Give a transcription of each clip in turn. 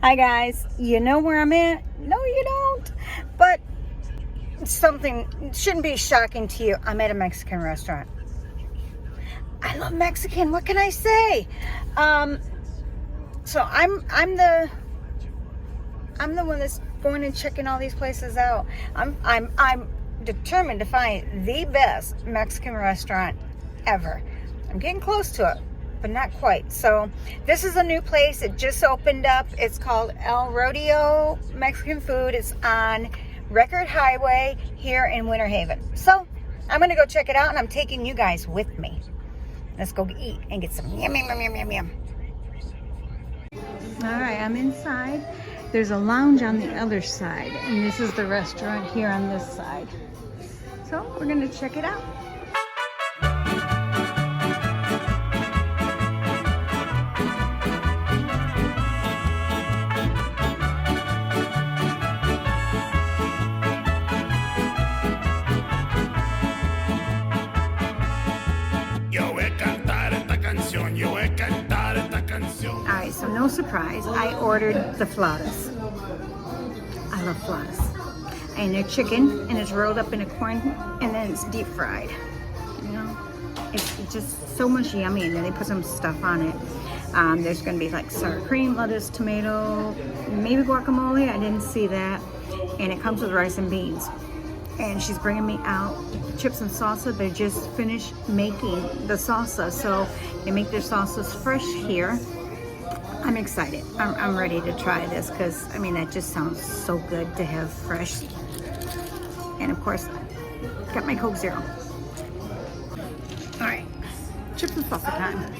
Hi guys, you know where I'm at? No you don't, but something shouldn't be shocking to you. I'm at a Mexican restaurant. I love Mexican, what can I say? So I'm the one that's going and checking all these places out. I'm determined to find the best Mexican restaurant ever. I'm getting close to it, but not quite. So this is a new place. It just opened up. It's called Elrodeo Mexican Food. It's on RECKER Highway here in Winter Haven. So I'm gonna go check it out, and I'm taking you guys with me. Let's go eat and get some yum yum yum yum yum yum. All right, I'm inside. There's a lounge on the other side, and this is the restaurant here on this side. So we're gonna check it out. Alright, so no surprise, I ordered the flautas. I love flautas. And they're chicken, and it's rolled up in a corn, and then it's deep fried. You know, it's just so much yummy, and then they put some stuff on it. There's going to be like sour cream, lettuce, tomato, maybe guacamole, I didn't see that. And it comes with rice and beans. And she's bringing me out chips and salsa. They just finished making the salsa, so they make their salsas fresh here. I'm excited. I'm ready to try this because, I mean, that just sounds so good to have fresh. And of course, got my Coke Zero. All right, chips and salsa time.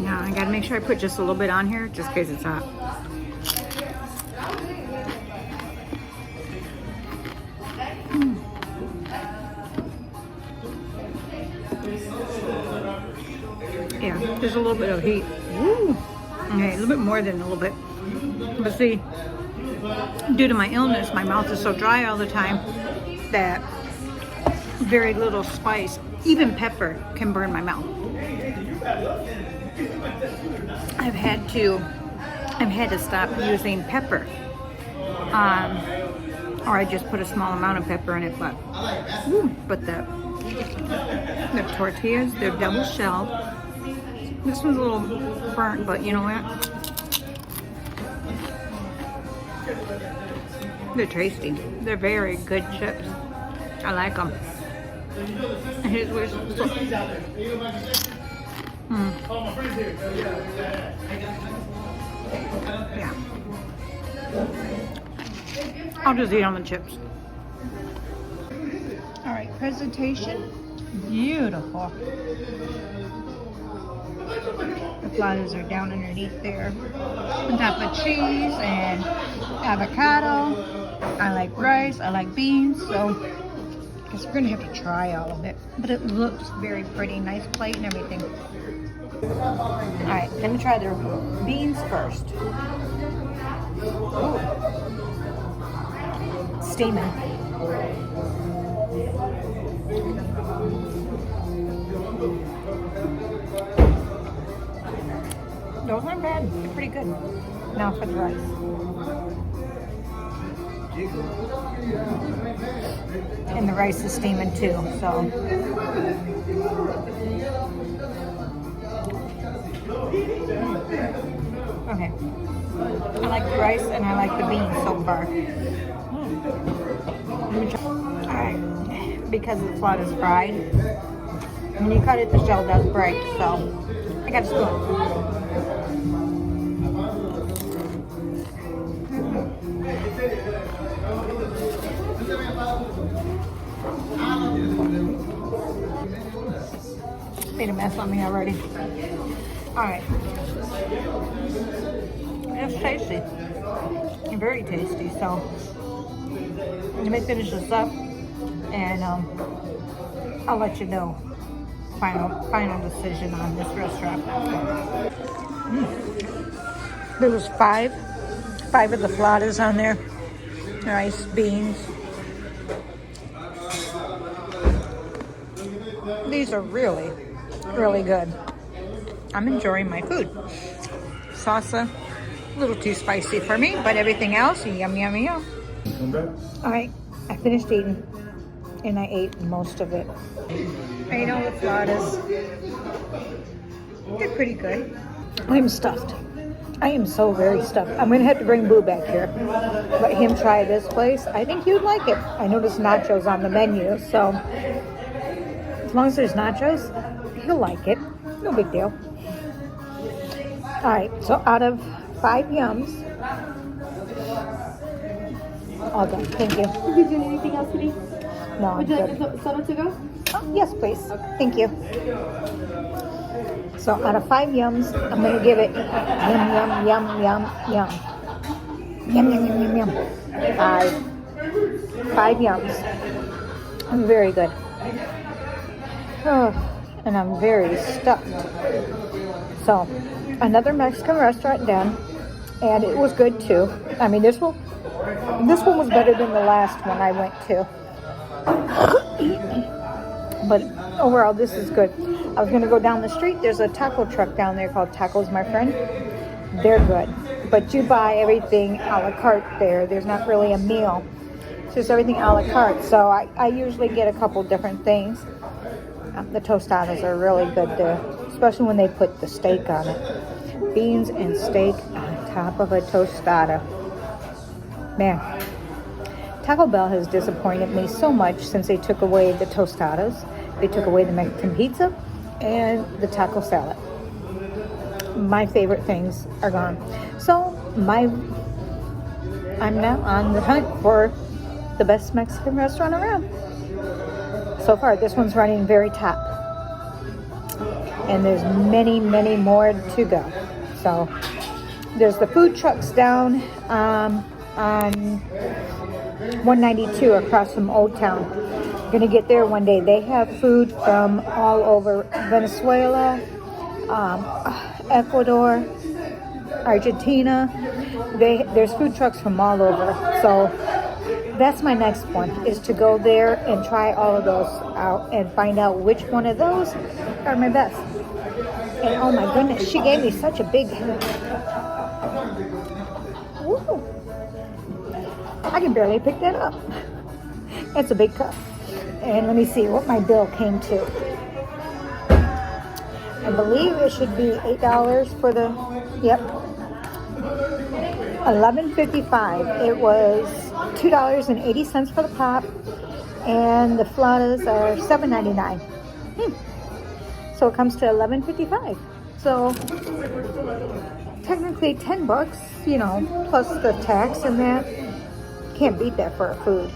Now I gotta make sure I put just a little bit on here just in case it's hot. Yeah, there's a little bit of heat. Woo. Okay, a little bit more than a little bit. But see, due to my illness, my mouth is so dry all the time that very little spice, even pepper, can burn my mouth. I've had to stop using pepper. Or I just put a small amount of pepper in it, but the tortillas, they're double shelled. This one's a little burnt, but you know what? They're tasty. They're very good chips. I like them. And here's where yeah. I'll just eat on the chips. All right, presentation. Beautiful. The flautas are down underneath there. On top of cheese and avocado. I like rice, I like beans, so I guess we're gonna have to try all of it. But it looks very pretty, nice plate and everything. All right, gonna try their beans first. Ooh. Steaming. Those aren't bad. They're pretty good. Now for the rice. And the rice is steaming too, so. Okay. I like the rice and I like the beans so far. Let me try. Alright. Because the flauta is fried. When you cut it, the shell does break, so I got a spoon. Made a mess on me already. Alright. It's tasty. Very tasty, so let me finish this up and I'll let you know final decision on this restaurant. There was five of the flautas on there. Rice, beans. These are really, really good. I'm enjoying my food. salsa. A little too spicy for me, but everything else, yum, yum, yum. All right, I finished eating, and I ate most of it. I ate all the flautas. They're pretty good. I'm stuffed. I am so very stuffed. I'm gonna have to bring Boo back here. Let him try this place. I think you'd like it. I noticed nachos on the menu, so as long as there's nachos, he'll like it. No big deal. All right, so out of 5 yums, all done. Thank you. Did you need anything else, Kitty? No, Would you I'm like good. soda to go? Oh, yes, please. Thank you. So out of 5 yums, I'm gonna give it yum, yum, yum, yum, yum. Yum, yum, yum, yum, yum. 5 yums. I'm very good. Oh, and I'm very stuffed. So, another Mexican restaurant done, and it was good too. I mean, this one was better than the last one I went to. But overall, this is good. I was gonna go down the street. There's a taco truck down there called Tacos My Friend. They're good, but you buy everything a la carte there. There's not really a meal. It's just everything a la carte. So I usually get a couple different things. The tostadas are really good there, especially when they put the steak on it. Beans and steak on top of a tostada. Man, Taco Bell has disappointed me so much since they took away the tostadas. They took away the Mexican pizza and the taco salad. My favorite things are gone. So I'm now on the hunt for the best Mexican restaurant around. So far, this one's running very top. And there's many, many more to go. So there's the food trucks down on 192 across from Old Town. Gonna get there one day. They have food from all over Venezuela, Ecuador, Argentina. There's food trucks from all over. So that's my next one, is to go there and try all of those out and find out which one of those are my best. And oh my goodness, she gave me such a big... Woo. I can barely pick that up. That's a big cup. And let me see what my bill came to. I believe it should be $8 for the... Yep. $11.55. It was $2.80 for the pop, and the flautas are $7.99. So it comes to $11.55. So technically $10, you know, plus the tax and that. Can't beat that for a food.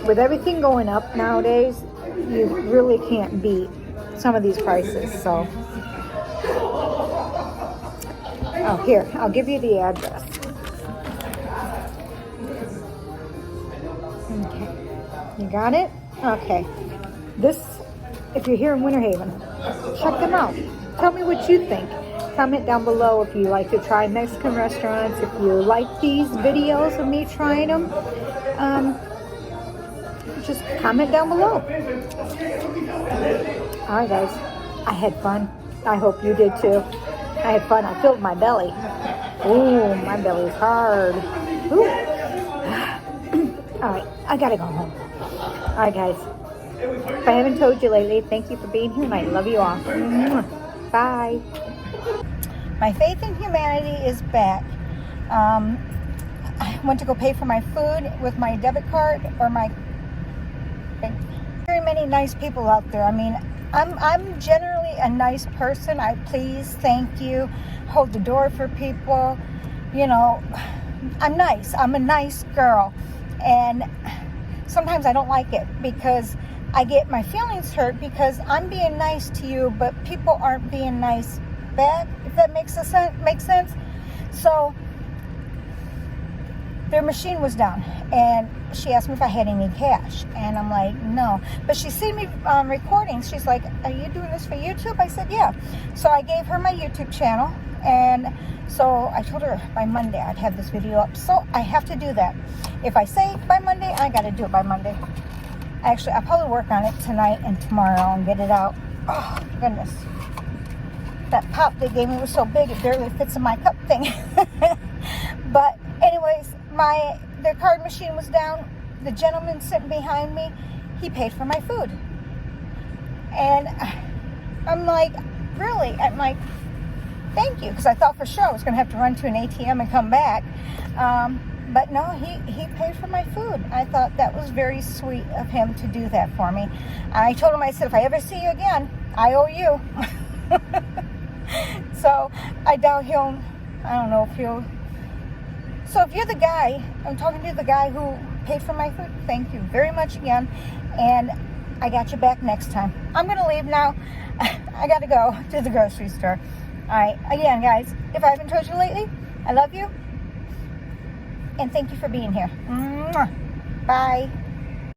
With everything going up nowadays, you really can't beat some of these prices. So, oh, here, I'll give you the address. Okay, you got it? Okay. This, if you're here in Winter Haven, check them out. Tell me what you think. Comment down below if you like to try Mexican restaurants, if you like these videos of me trying them. Just comment down below. Alright guys, I had fun. I hope you did too. I had fun. I filled my belly. Ooh, my belly's hard. Ooh. Alright, I gotta go home. Alright guys, if I haven't told you lately, thank you for being here and I love you all. Bye. My faith in humanity is back. I went to go pay for my food with my debit card or my... Very many nice people out there. I mean, I'm generally a nice person. I please, thank you, hold the door for people. You know, I'm nice. I'm a nice girl. And sometimes I don't like it because I get my feelings hurt because I'm being nice to you, but people aren't being nice back, if that makes sense. So their machine was down and she asked me if I had any cash, and I'm like, no. But she seen me recording. She's like, are you doing this for YouTube? I said, yeah. So I gave her my YouTube channel, and so I told her by Monday I'd have this video up. So I have to do that. If I say by Monday, I got to do it by Monday. Actually, I'll probably work on it tonight and tomorrow and get it out. Oh, goodness. That pop they gave me was so big it barely fits in my cup thing. But anyways, their card machine was down. The gentleman sitting behind me, he paid for my food. And I'm like, really? I'm like, thank you, because I thought for sure I was going to have to run to an ATM and come back. But no, he paid for my food. I thought that was very sweet of him to do that for me. I told him, I said, if I ever see you again, I owe you. So I doubt I don't know if he'll. So if you're the guy, I'm talking to the guy who paid for my food, thank you very much again. And I got you back next time. I'm going to leave now. I got to go to the grocery store. All right. Again, guys, if I haven't told you lately, I love you. And thank you for being here. Mwah. Bye.